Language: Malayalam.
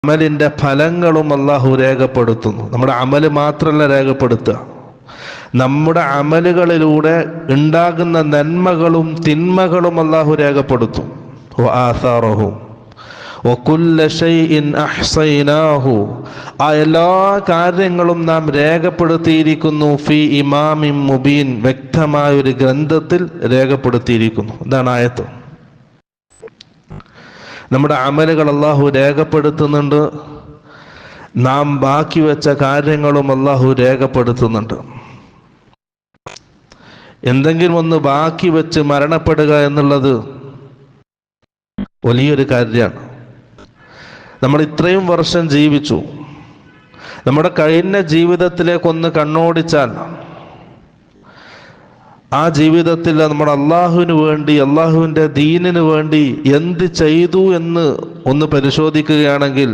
അമലിൻ്റെ ഫലങ്ങളും അള്ളാഹു രേഖപ്പെടുത്തുന്നു. നമ്മുടെ അമല് മാത്രമല്ല രേഖപ്പെടുത്തുക, നമ്മുടെ അമലുകളിലൂടെ ഉണ്ടാകുന്ന നന്മകളും തിന്മകളും അള്ളാഹു രേഖപ്പെടുത്തും. ആ എല്ലാ കാര്യങ്ങളും നാം രേഖപ്പെടുത്തിയിരിക്കുന്നു. ഫി ഇമാമിൻ മുബീൻ, വ്യക്തമായ ഒരു ഗ്രന്ഥത്തിൽ രേഖപ്പെടുത്തിയിരിക്കുന്നു. ഇതാണ് ആയത്ത്. നമ്മുടെ അമലുകൾ അള്ളാഹു രേഖപ്പെടുത്തുന്നുണ്ട്, നാം ബാക്കി വെച്ച കാര്യങ്ങളും അള്ളാഹു രേഖപ്പെടുത്തുന്നുണ്ട്. എന്തെങ്കിലും ഒന്ന് ബാക്കി വെച്ച് മരണപ്പെടുക എന്നുള്ളത് വലിയൊരു കാര്യമാണ്. നമ്മൾ ഇത്രയും വർഷം ജീവിച്ചു, നമ്മുടെ കഴിഞ്ഞ ജീവിതത്തിലേക്കൊന്ന് കണ്ണോടിച്ചാൽ ആ ജീവിതത്തിൽ നമ്മൾ അള്ളാഹുവിന് വേണ്ടി, അള്ളാഹുവിൻ്റെ ദീനിന് വേണ്ടി എന്ത് ചെയ്തു എന്ന് ഒന്ന് പരിശോധിക്കുകയാണെങ്കിൽ